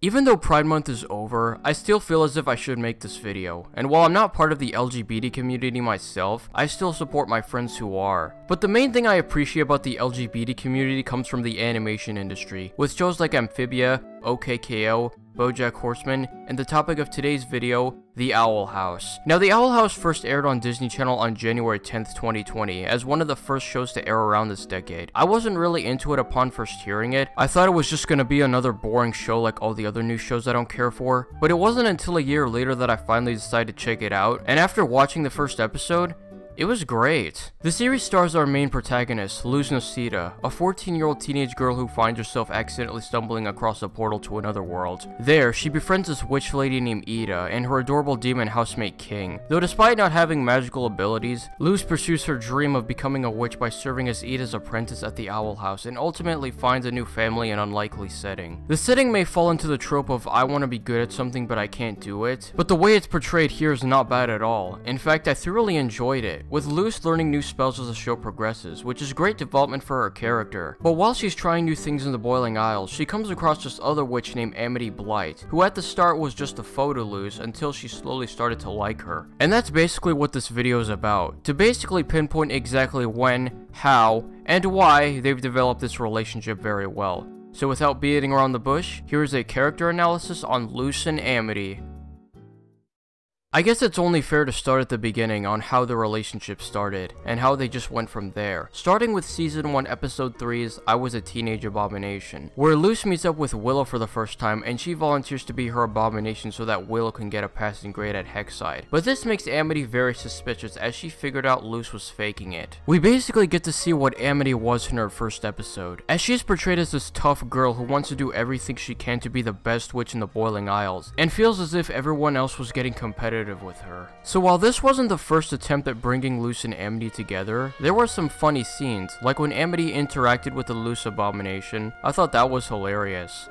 Even though Pride Month is over, I still feel as if I should make this video, and while I'm not part of the LGBT community myself, I still support my friends who are. But the main thing I appreciate about the LGBT community comes from the animation industry, with shows like Amphibia, OKKO, BoJack Horseman, and the topic of today's video, The Owl House. Now, The Owl House first aired on Disney Channel on January 10th, 2020, as one of the first shows to air around this decade. I wasn't really into it upon first hearing it. I thought it was just gonna be another boring show like all the other new shows I don't care for, but it wasn't until a year later that I finally decided to check it out, and after watching the first episode, it was great. The series stars our main protagonist, Noceda, a 14-year-old teenage girl who finds herself accidentally stumbling across a portal to another world. There, she befriends this witch lady named Ida and her adorable demon housemate King. Though despite not having magical abilities, Luz pursues her dream of becoming a witch by serving as Ida's apprentice at the Owl House and ultimately finds a new family in an unlikely setting. The setting may fall into the trope of I want to be good at something but I can't do it, but the way it's portrayed here is not bad at all. In fact, I thoroughly enjoyed it, with Luz learning new spells as the show progresses, which is great development for her character. But while she's trying new things in the Boiling Isles, she comes across this other witch named Amity Blight, who at the start was just a foe to Luz until she slowly started to like her. And that's basically what this video is about, to basically pinpoint exactly when, how, and why they've developed this relationship very well. So without beating around the bush, here is a character analysis on Luz and Amity. I guess it's only fair to start at the beginning on how the relationship started, and how they just went from there. Starting with Season 1 Episode 3's I Was a Teenage Abomination, where Luz meets up with Willow for the first time and she volunteers to be her abomination so that Willow can get a passing grade at Hexside. But this makes Amity very suspicious as she figured out Luz was faking it. We basically get to see what Amity was in her first episode, as she's portrayed as this tough girl who wants to do everything she can to be the best witch in the Boiling Isles, and feels as if everyone else was getting competitive with her. So while this wasn't the first attempt at bringing Luz and Amity together, there were some funny scenes, like when Amity interacted with the Luz abomination. I thought that was hilarious.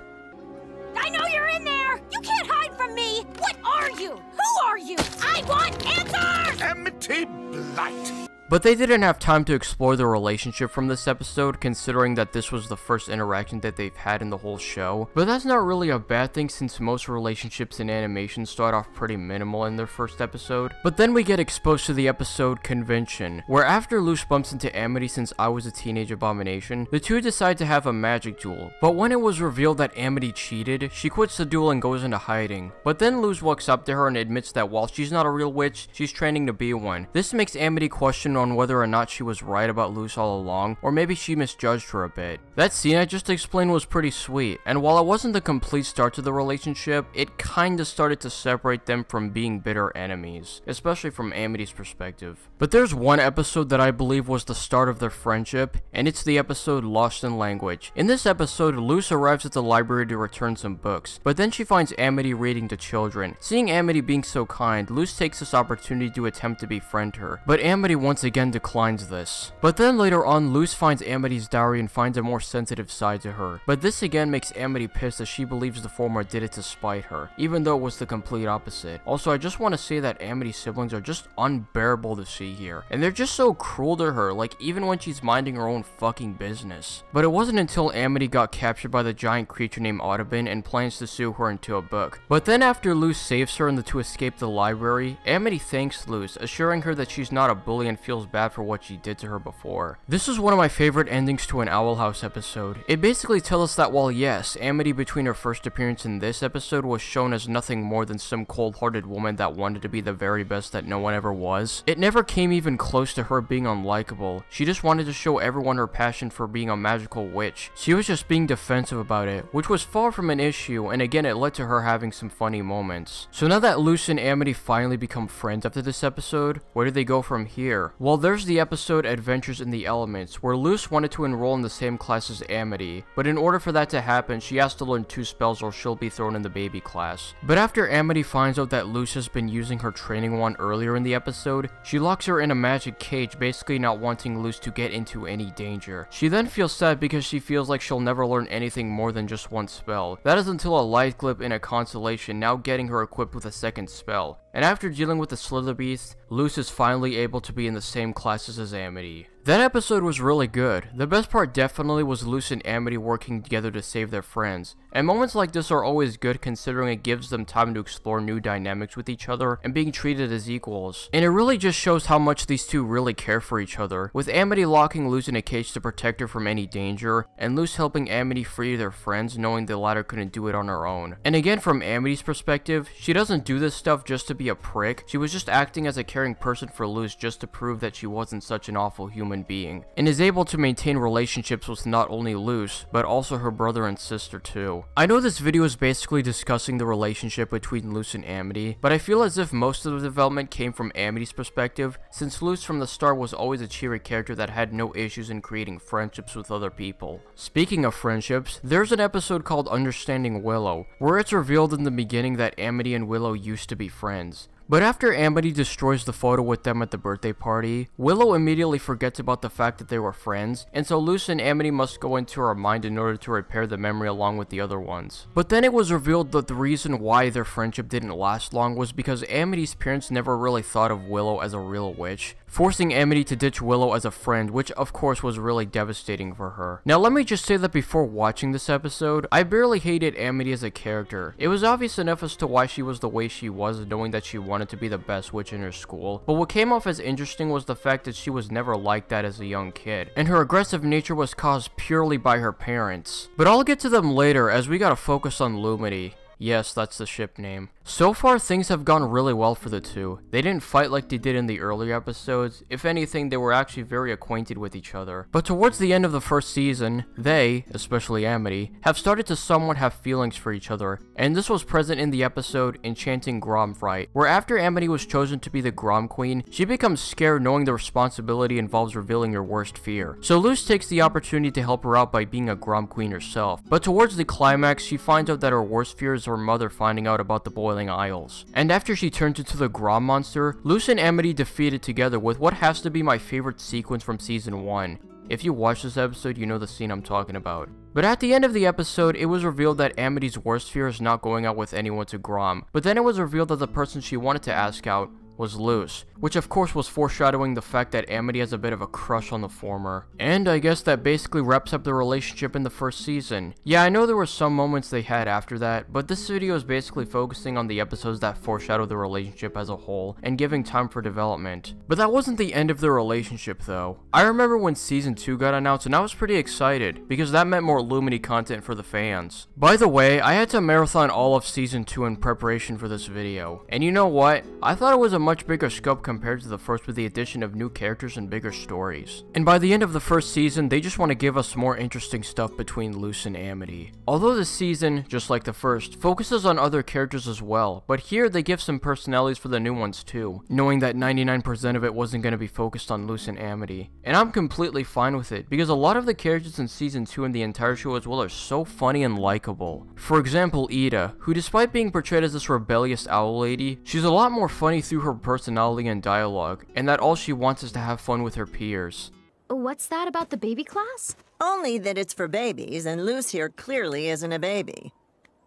I know you're in there! You can't hide from me! What are you? Who are you? I want answers! Amity Blight! But they didn't have time to explore their relationship from this episode, considering that this was the first interaction that they've had in the whole show. But that's not really a bad thing, since most relationships in animation start off pretty minimal in their first episode. But then we get exposed to the episode Convention, where after Luz bumps into Amity since I Was a Teenage Abomination, the two decide to have a magic duel. But when it was revealed that Amity cheated, she quits the duel and goes into hiding. But then Luz walks up to her and admits that while she's not a real witch, she's training to be one. This makes Amity question on whether or not she was right about Luz all along, or maybe she misjudged her a bit. That scene I just explained was pretty sweet, and while it wasn't the complete start to the relationship, it kinda started to separate them from being bitter enemies, especially from Amity's perspective. But there's one episode that I believe was the start of their friendship, and it's the episode Lost in Language. In this episode, Luz arrives at the library to return some books, but then she finds Amity reading to children. Seeing Amity being so kind, Luz takes this opportunity to attempt to befriend her, but Amity once again declines this. But then later on, Luz finds Amity's diary and finds a more sensitive side to her. But this again makes Amity pissed, as she believes the former did it to spite her, even though it was the complete opposite. Also, I just want to say that Amity's siblings are just unbearable to see here, and they're just so cruel to her, like even when she's minding her own fucking business. But it wasn't until Amity got captured by the giant creature named Audubon and plans to sue her into a book. But then after Luz saves her and the two escape the library, Amity thanks Luz, assuring her that she's not a bully and feels bad for what she did to her before. This is one of my favorite endings to an Owl House episode. It basically tells us that while yes, Amity between her first appearance in this episode was shown as nothing more than some cold-hearted woman that wanted to be the very best that no one ever was, it never came even close to her being unlikable. She just wanted to show everyone her passion for being a magical witch. She was just being defensive about it, which was far from an issue, and again it led to her having some funny moments. So now that Luz and Amity finally become friends after this episode, where do they go from here? Well, there's the episode Adventures in the Elements, where Luz wanted to enroll in the same class as Amity, but in order for that to happen, she has to learn 2 spells or she'll be thrown in the baby class. But after Amity finds out that Luz has been using her training wand earlier in the episode, she locks her in a magic cage, basically not wanting Luz to get into any danger. She then feels sad because she feels like she'll never learn anything more than just 1 spell. That is until a light glip in a constellation now getting her equipped with a 2nd spell. And after dealing with the Slither Beast, Luz is finally able to be in the same classes as Amity. That episode was really good. The best part definitely was Luz and Amity working together to save their friends. And moments like this are always good considering it gives them time to explore new dynamics with each other and being treated as equals. And it really just shows how much these two really care for each other, with Amity locking Luz in a cage to protect her from any danger, and Luz helping Amity free their friends knowing the latter couldn't do it on her own. And again, from Amity's perspective, she doesn't do this stuff just to be a prick, she was just acting as a caring person for Luz just to prove that she wasn't such an awful human being, and is able to maintain relationships with not only Luz, but also her brother and sister too. I know this video is basically discussing the relationship between Luz and Amity, but I feel as if most of the development came from Amity's perspective, since Luz from the start was always a cheery character that had no issues in creating friendships with other people. Speaking of friendships, there's an episode called Understanding Willow, where it's revealed in the beginning that Amity and Willow used to be friends. But after Amity destroys the photo with them at the birthday party, Willow immediately forgets about the fact that they were friends, and so Luz and Amity must go into her mind in order to repair the memory along with the other ones. But then it was revealed that the reason why their friendship didn't last long was because Amity's parents never really thought of Willow as a real witch, forcing Amity to ditch Willow as a friend, which of course was really devastating for her. Now let me just say that before watching this episode, I barely hated Amity as a character. It was obvious enough as to why she was the way she was, knowing that she wanted to be the best witch in her school, but what came off as interesting was the fact that she was never like that as a young kid, and her aggressive nature was caused purely by her parents. But I'll get to them later, as we gotta focus on Amity. Yes, that's the ship name. So far, things have gone really well for the two. They didn't fight like they did in the earlier episodes. If anything, they were actually very acquainted with each other. But towards the end of the first season, they, especially Amity, have started to somewhat have feelings for each other, and this was present in the episode Enchanting Gromfright, where after Amity was chosen to be the Grom Queen, she becomes scared knowing the responsibility involves revealing your worst fear. So Luz takes the opportunity to help her out by being a Grom Queen herself, but towards the climax, she finds out that her worst fear is her mother finding out about the Boiling Isles. And after she turns into the Grom monster, Luz and Amity defeat it together with what has to be my favorite sequence from season 1. If you watch this episode, you know the scene I'm talking about. But at the end of the episode, it was revealed that Amity's worst fear is not going out with anyone to Grom, but then it was revealed that the person she wanted to ask out was Luz, which of course was foreshadowing the fact that Amity has a bit of a crush on the former. And I guess that basically wraps up the relationship in the first season. Yeah, I know there were some moments they had after that, but this video is basically focusing on the episodes that foreshadow the relationship as a whole, and giving time for development. But that wasn't the end of the relationship though. I remember when season 2 got announced and I was pretty excited, because that meant more Amity content for the fans. By the way, I had to marathon all of season 2 in preparation for this video, and you know what? I thought it was a much bigger scope compared to the first with the addition of new characters and bigger stories. And by the end of the first season, they just want to give us more interesting stuff between Luz and Amity. Although this season, just like the first, focuses on other characters as well, but here they give some personalities for the new ones too, knowing that 99% of it wasn't going to be focused on Luz and Amity. And I'm completely fine with it, because a lot of the characters in season 2 and the entire show as well are so funny and likable. For example, Ida, who despite being portrayed as this rebellious owl lady, she's a lot more funny through her personality and dialogue, and that all she wants is to have fun with her peers. What's that about the baby class? Only that it's for babies, and Luz here clearly isn't a baby.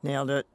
Nailed it.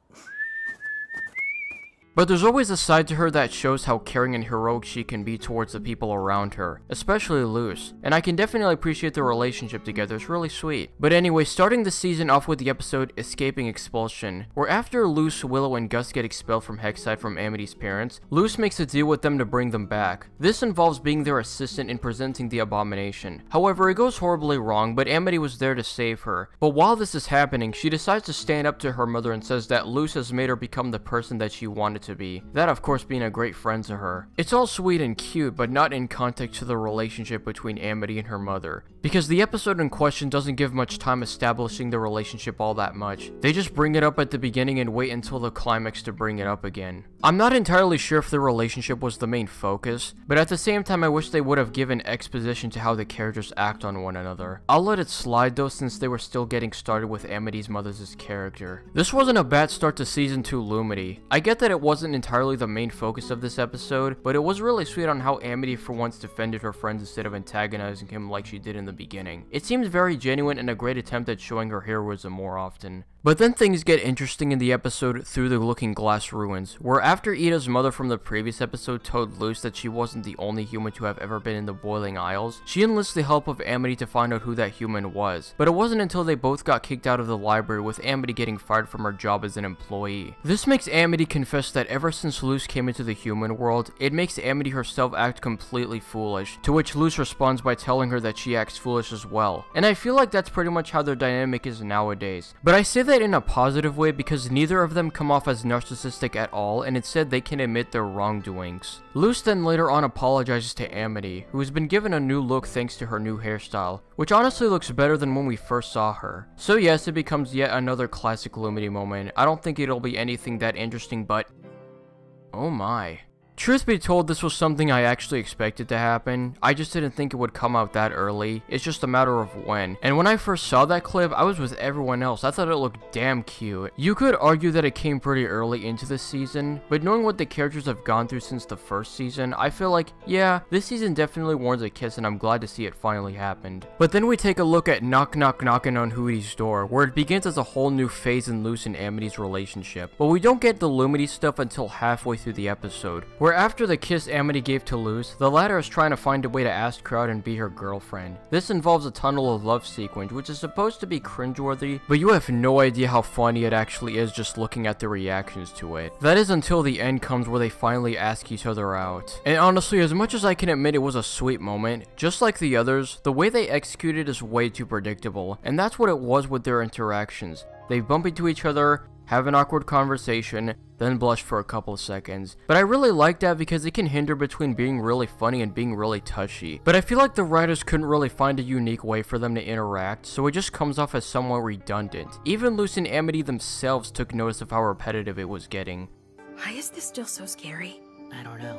But there's always a side to her that shows how caring and heroic she can be towards the people around her, especially Luz, and I can definitely appreciate their relationship together, it's really sweet. But anyway, starting the season off with the episode Escaping Expulsion, where after Luz, Willow, and Gus get expelled from Hexside from Amity's parents, Luz makes a deal with them to bring them back. This involves being their assistant in presenting the abomination. However, it goes horribly wrong, but Amity was there to save her. But while this is happening, she decides to stand up to her mother and says that Luz has made her become the person that she wanted to be. That of course being a great friend to her. It's all sweet and cute, but not in context to the relationship between Amity and her mother, because the episode in question doesn't give much time establishing the relationship all that much. They just bring it up at the beginning and wait until the climax to bring it up again. I'm not entirely sure if the relationship was the main focus, but at the same time I wish they would have given exposition to how the characters act on one another. I'll let it slide though, since they were still getting started with Amity's mother's character. This wasn't a bad start to season 2 Amity. I get that it wasn't entirely the main focus of this episode, but it was really sweet on how Amity for once defended her friends instead of antagonizing him like she did in the beginning. It seems very genuine and a great attempt at showing her heroism more often. But then things get interesting in the episode Through the Looking Glass Ruins, where after Ida's mother from the previous episode told Luz that she wasn't the only human to have ever been in the Boiling Isles, she enlists the help of Amity to find out who that human was. But it wasn't until they both got kicked out of the library, with Amity getting fired from her job as an employee. This makes Amity confess that ever since Luz came into the human world, it makes Amity herself act completely foolish, to which Luz responds by telling her that she acts foolish as well. And I feel like that's pretty much how their dynamic is nowadays. But I say that in a positive way because neither of them come off as narcissistic at all, and instead they can admit their wrongdoings. Luz then later on apologizes to Amity, who has been given a new look thanks to her new hairstyle, which honestly looks better than when we first saw her. So yes, it becomes yet another classic Lumity moment. I don't think it'll be anything that interesting, but oh my. Truth be told, this was something I actually expected to happen. I just didn't think it would come out that early. It's just a matter of when. And when I first saw that clip, I was with everyone else. I thought it looked damn cute. You could argue that it came pretty early into the season, but knowing what the characters have gone through since the first season, I feel like, yeah, this season definitely warrants a kiss, and I'm glad to see it finally happened. But then we take a look at Knock Knock Knocking on Hooty's door, where it begins as a whole new phase in Luz and Amity's relationship. But we don't get the Lumity stuff until halfway through the episode, where after the kiss Amity gave to Luz, the latter is trying to find a way to ask her out and be her girlfriend. This involves a tunnel of love sequence, which is supposed to be cringeworthy, but you have no idea how funny it actually is just looking at the reactions to it. That is until the end comes where they finally ask each other out. And honestly, as much as I can admit it was a sweet moment, just like the others, the way they executed is way too predictable, and that's what it was with their interactions. They bump into each other, have an awkward conversation, then blush for a couple of seconds. But I really like that because it can hinder between being really funny and being really touchy. But I feel like the writers couldn't really find a unique way for them to interact, so it just comes off as somewhat redundant. Even Luz and Amity themselves took notice of how repetitive it was getting. Why is this still so scary? I don't know.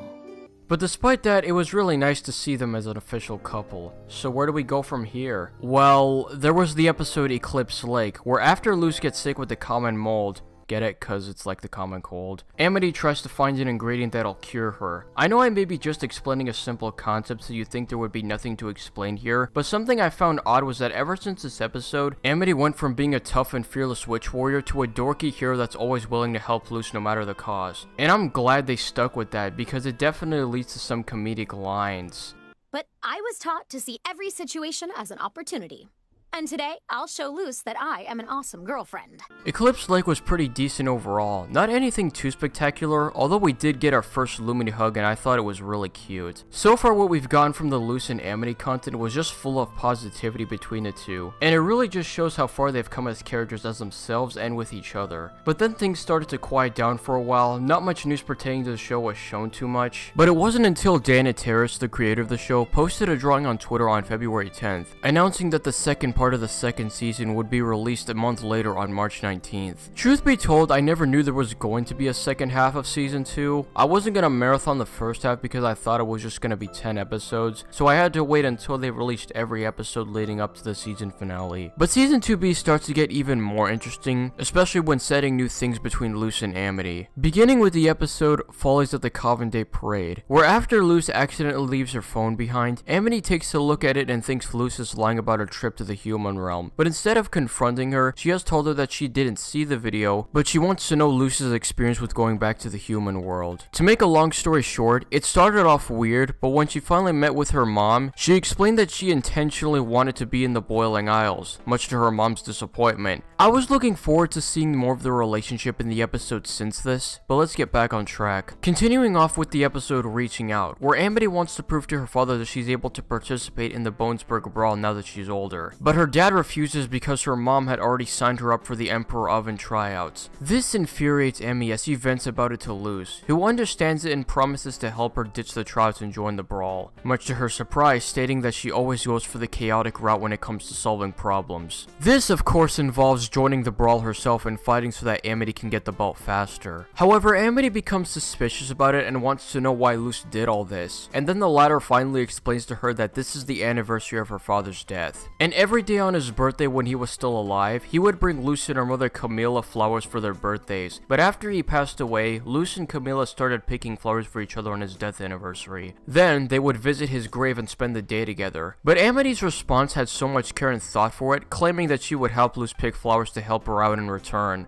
But despite that, it was really nice to see them as an official couple. So where do we go from here? Well, there was the episode Eclipse Lake, where after Luz gets sick with the common mold, get it? Cause it's like the common cold, Amity tries to find an ingredient that'll cure her. I know I may be just explaining a simple concept so you think there would be nothing to explain here, but something I found odd was that ever since this episode, Amity went from being a tough and fearless witch warrior to a dorky hero that's always willing to help Luz no matter the cause. And I'm glad they stuck with that because it definitely leads to some comedic lines. But I was taught to see every situation as an opportunity. And today, I'll show Luz that I am an awesome girlfriend. Eclipse Lake was pretty decent overall. Not anything too spectacular, although we did get our first Lumity hug and I thought it was really cute. So far what we've gotten from the Luz and Amity content was just full of positivity between the two. And it really just shows how far they've come as characters as themselves and with each other. But then things started to quiet down for a while, not much news pertaining to the show was shown too much. But it wasn't until Dana Terrace, the creator of the show, posted a drawing on Twitter on February 10th, announcing that the second part of the second season would be released a month later on March 19th. Truth be told, I never knew there was going to be a second half of season 2. I wasn't gonna marathon the first half because I thought it was just gonna be 10 episodes, so I had to wait until they released every episode leading up to the season finale. But season 2B starts to get even more interesting, especially when setting new things between Luz and Amity. Beginning with the episode Follies at the Coven Day Parade, where after Luz accidentally leaves her phone behind, Amity takes a look at it and thinks Luz is lying about her trip to the human realm. But instead of confronting her, she has told her that she didn't see the video, but she wants to know Luz's experience with going back to the human world. To make a long story short, it started off weird, but when she finally met with her mom, she explained that she intentionally wanted to be in the Boiling Isles, much to her mom's disappointment. I was looking forward to seeing more of their relationship in the episode since this, but let's get back on track. Continuing off with the episode Reaching Out, where Amity wants to prove to her father that she's able to participate in the Bonesburg Brawl now that she's older. But her dad refuses because her mom had already signed her up for the Emperor Oven tryouts. This infuriates Emmy as she vents about it to Luz, who understands it and promises to help her ditch the tryouts and join the brawl, much to her surprise stating that she always goes for the chaotic route when it comes to solving problems. This of course involves joining the brawl herself and fighting so that Amity can get the belt faster. However, Amity becomes suspicious about it and wants to know why Luz did all this, and then the latter finally explains to her that this is the anniversary of her father's death, and every day on his birthday when he was still alive, he would bring Luce and her mother Camilla flowers for their birthdays. But after he passed away, Luce and Camilla started picking flowers for each other on his death anniversary. Then, they would visit his grave and spend the day together. But Amity's response had so much care and thought for it, claiming that she would help Luce pick flowers to help her out in return.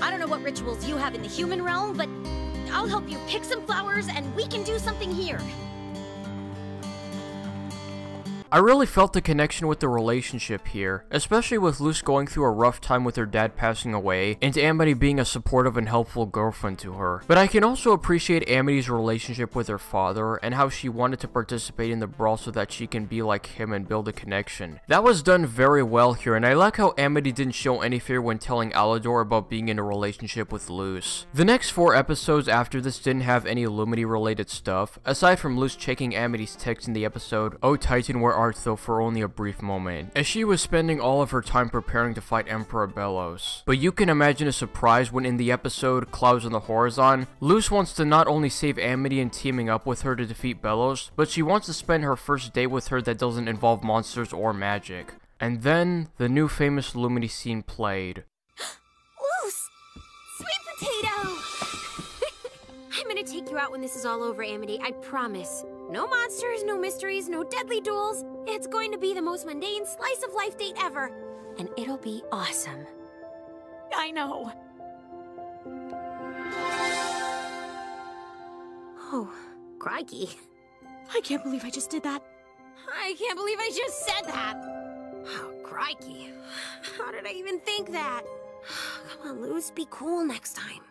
I don't know what rituals you have in the human realm, but I'll help you pick some flowers and we can do something here. I really felt the connection with the relationship here, especially with Luce going through a rough time with her dad passing away, and Amity being a supportive and helpful girlfriend to her. But I can also appreciate Amity's relationship with her father, and how she wanted to participate in the brawl so that she can be like him and build a connection. That was done very well here, and I like how Amity didn't show any fear when telling Alador about being in a relationship with Luce. The next 4 episodes after this didn't have any Lumity related stuff, aside from Luce checking Amity's text in the episode, "Oh Titan, where art thou?" for only a brief moment, as she was spending all of her time preparing to fight Emperor Bellows. But you can imagine a surprise when in the episode Clouds on the Horizon, Luce wants to not only save Amity and teaming up with her to defeat Bellows, but she wants to spend her first day with her that doesn't involve monsters or magic. And then, the new famous Lumity scene played. Luce! Sweet potato! I'm gonna take you out when this is all over, Amity, I promise. No monsters, no mysteries, no deadly duels. It's going to be the most mundane slice of life date ever. And it'll be awesome. I know. Oh, crikey. I can't believe I just did that. I can't believe I just said that. Oh, crikey. How did I even think that? Come on, Luce, be cool next time.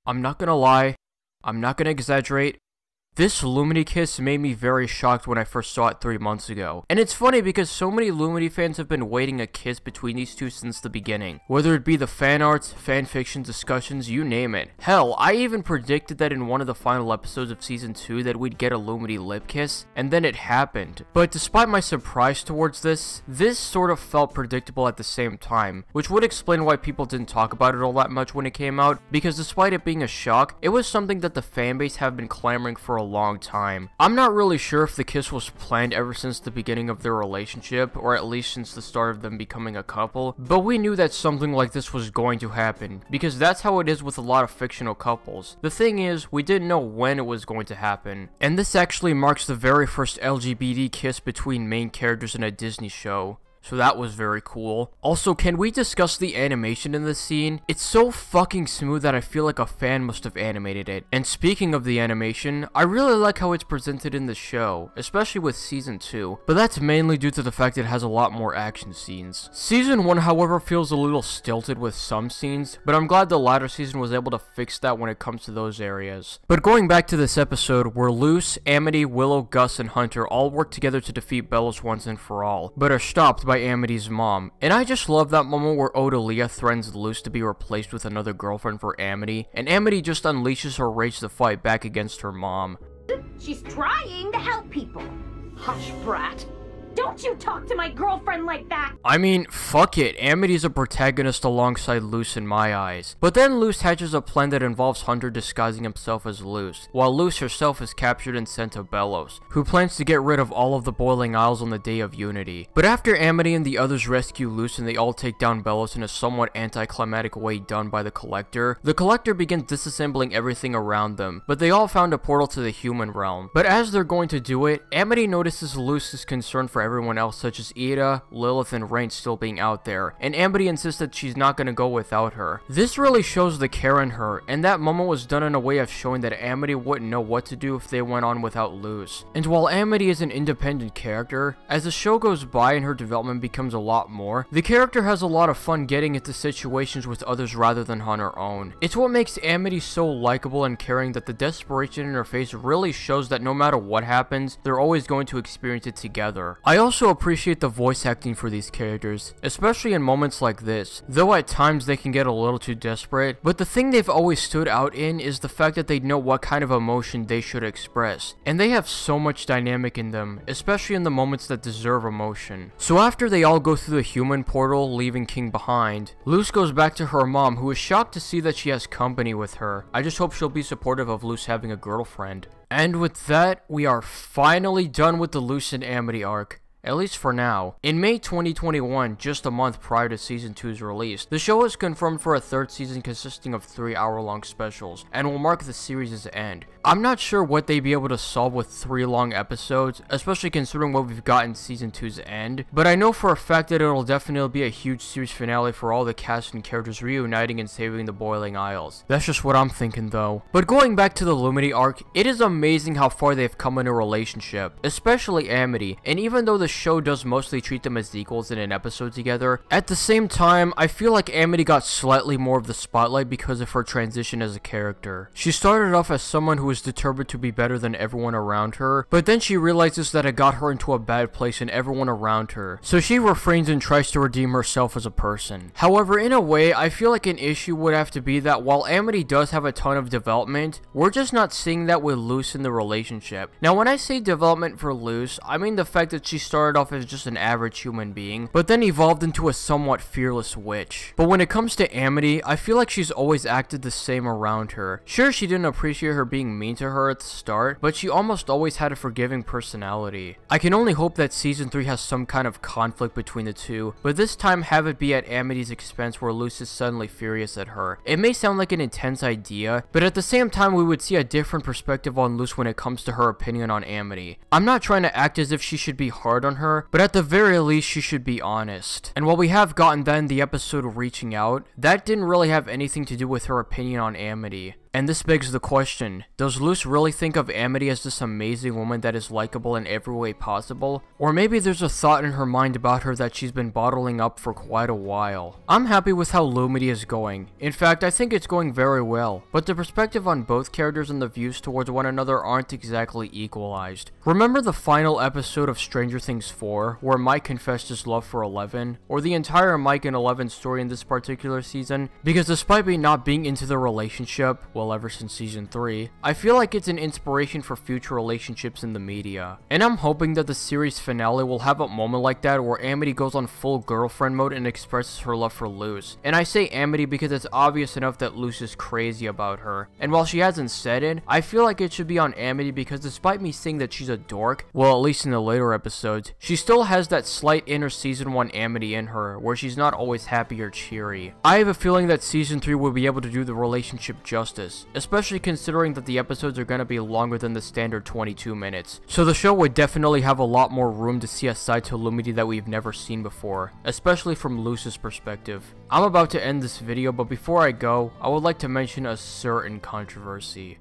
I'm not gonna lie, I'm not gonna exaggerate. This Lumity kiss made me very shocked when I first saw it 3 months ago. And it's funny because so many Lumity fans have been waiting a kiss between these two since the beginning. Whether it be the fan arts, fanfiction discussions, you name it. Hell, I even predicted that in one of the final episodes of season 2 that we'd get a Lumity lip kiss, and then it happened. But despite my surprise towards this sort of felt predictable at the same time, which would explain why people didn't talk about it all that much when it came out, because despite it being a shock, it was something that the fanbase have been clamoring for a long time. I'm not really sure if the kiss was planned ever since the beginning of their relationship, or at least since the start of them becoming a couple, but we knew that something like this was going to happen, because that's how it is with a lot of fictional couples. The thing is, we didn't know when it was going to happen, and this actually marks the very first LGBT kiss between main characters in a Disney show. So that was very cool. Also, can we discuss the animation in this scene? It's so fucking smooth that I feel like a fan must have animated it. And speaking of the animation, I really like how it's presented in the show, especially with season 2, but that's mainly due to the fact it has a lot more action scenes. Season 1, however, feels a little stilted with some scenes, but I'm glad the latter season was able to fix that when it comes to those areas. But going back to this episode, where Luce, Amity, Willow, Gus, and Hunter all work together to defeat Bellows once and for all, but are stopped by Amity's mom. And I just love that moment where Odalia threatens Luce to be replaced with another girlfriend for Amity, and Amity just unleashes her rage to fight back against her mom. She's trying to help people. Hush, brat. Don't you talk to my girlfriend like that! I mean, fuck it, Amity's a protagonist alongside Luce in my eyes. But then Luce hatches a plan that involves Hunter disguising himself as Luce, while Luce herself is captured and sent to Bellows, who plans to get rid of all of the Boiling Isles on the Day of Unity. But after Amity and the others rescue Luce and they all take down Bellows in a somewhat anticlimactic way done by the Collector begins disassembling everything around them, but they all found a portal to the human realm. But as they're going to do it, Amity notices Luce is concerned for everyone else, such as Ida, Lilith, and Rain still being out there, and Amity insists that she's not gonna go without her. This really shows the care in her, and that moment was done in a way of showing that Amity wouldn't know what to do if they went on without Luce. And while Amity is an independent character, as the show goes by and her development becomes a lot more, the character has a lot of fun getting into situations with others rather than on her own. It's what makes Amity so likable and caring that the desperation in her face really shows that no matter what happens, they're always going to experience it together. I also appreciate the voice acting for these characters, especially in moments like this, though at times they can get a little too desperate, but the thing they've always stood out in is the fact that they know what kind of emotion they should express, and they have so much dynamic in them, especially in the moments that deserve emotion. So after they all go through the human portal, leaving King behind, Luce goes back to her mom, who is shocked to see that she has company with her. I just hope she'll be supportive of Luce having a girlfriend. And with that, we are finally done with the Luce and Amity arc. at least for now. In May 2021, just a month prior to Season 2's release, the show is confirmed for a third season consisting of 3 hour-long specials, and will mark the series' end. I'm not sure what they'd be able to solve with 3 long episodes, especially considering what we've got in Season 2's end, but I know for a fact that it'll definitely be a huge series finale for all the cast and characters reuniting and saving the Boiling Isles. That's just what I'm thinking though. But going back to the Lumity arc, it is amazing how far they've come in a relationship, especially Amity, and even though the show does mostly treat them as equals in an episode together, at the same time, I feel like Amity got slightly more of the spotlight because of her transition as a character. She started off as someone who was determined to be better than everyone around her, but then she realizes that it got her into a bad place and everyone around her, so she refrains and tries to redeem herself as a person. However, in a way, I feel like an issue would have to be that while Amity does have a ton of development, we're just not seeing that with Luz in the relationship. Now, when I say development for Luz, I mean the fact that she started off as just an average human being, but then evolved into a somewhat fearless witch. But when it comes to Amity, I feel like she's always acted the same around her. Sure, she didn't appreciate her being mean to her at the start, but she almost always had a forgiving personality. I can only hope that Season 3 has some kind of conflict between the two, but this time have it be at Amity's expense where Luz is suddenly furious at her. It may sound like an intense idea, but at the same time we would see a different perspective on Luz when it comes to her opinion on Amity. I'm not trying to act as if she should be hard on her, but at the very least she should be honest. And while we have gotten that in the episode of Reaching Out, that didn't really have anything to do with her opinion on Amity. And this begs the question, does Luz really think of Amity as this amazing woman that is likable in every way possible? Or maybe there's a thought in her mind about her that she's been bottling up for quite a while. I'm happy with how Lumity is going. In fact, I think it's going very well, but the perspective on both characters and the views towards one another aren't exactly equalized. Remember the final episode of Stranger Things 4, where Mike confessed his love for Eleven? Or the entire Mike and Eleven story in this particular season? Because despite me not being into the relationship, well, ever since Season 3, I feel like it's an inspiration for future relationships in the media. And I'm hoping that the series finale will have a moment like that where Amity goes on full girlfriend mode and expresses her love for Luz. And I say Amity because it's obvious enough that Luz is crazy about her. And while she hasn't said it, I feel like it should be on Amity because despite me saying that she's a dork, well, at least in the later episodes, she still has that slight inner Season 1 Amity in her, where she's not always happy or cheery. I have a feeling that Season 3 will be able to do the relationship justice, especially considering that the episodes are going to be longer than the standard 22 minutes. So the show would definitely have a lot more room to see a side to Lumity that we've never seen before, especially from Luz's perspective. I'm about to end this video, but before I go, I would like to mention a certain controversy.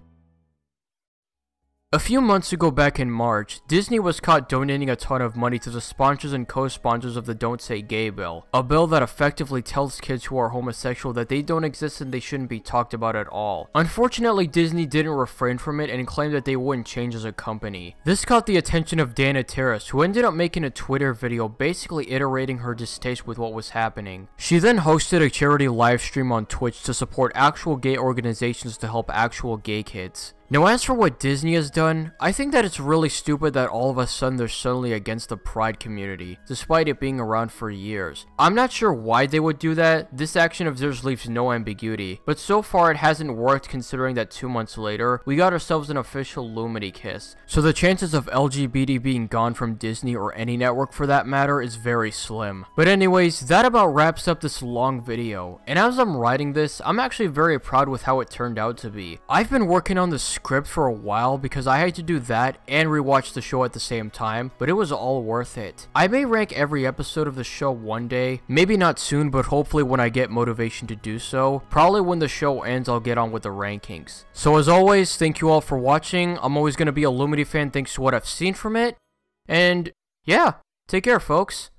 A few months ago back in March, Disney was caught donating a ton of money to the sponsors and co-sponsors of the Don't Say Gay bill, a bill that effectively tells kids who are homosexual that they don't exist and they shouldn't be talked about at all. Unfortunately, Disney didn't refrain from it and claimed that they wouldn't change as a company. This caught the attention of Dana Terrace, who ended up making a Twitter video basically iterating her distaste with what was happening. She then hosted a charity livestream on Twitch to support actual gay organizations to help actual gay kids. Now, as for what Disney has done, I think that it's really stupid that all of a sudden they're suddenly against the Pride community, despite it being around for years. I'm not sure why they would do that. This action of theirs leaves no ambiguity, but so far it hasn't worked considering that 2 months later, we got ourselves an official Lumity kiss. So the chances of LGBT being gone from Disney or any network for that matter is very slim. But anyways, that about wraps up this long video, and as I'm writing this, I'm actually very proud with how it turned out to be. I've been working on this script for a while because I had to do that and rewatch the show at the same time, but it was all worth it. I may rank every episode of the show one day, maybe not soon, but hopefully when I get motivation to do so. Probably when the show ends, I'll get on with the rankings. So as always, thank you all for watching. I'm always going to be a Lumity fan thanks to what I've seen from it, and yeah, take care folks.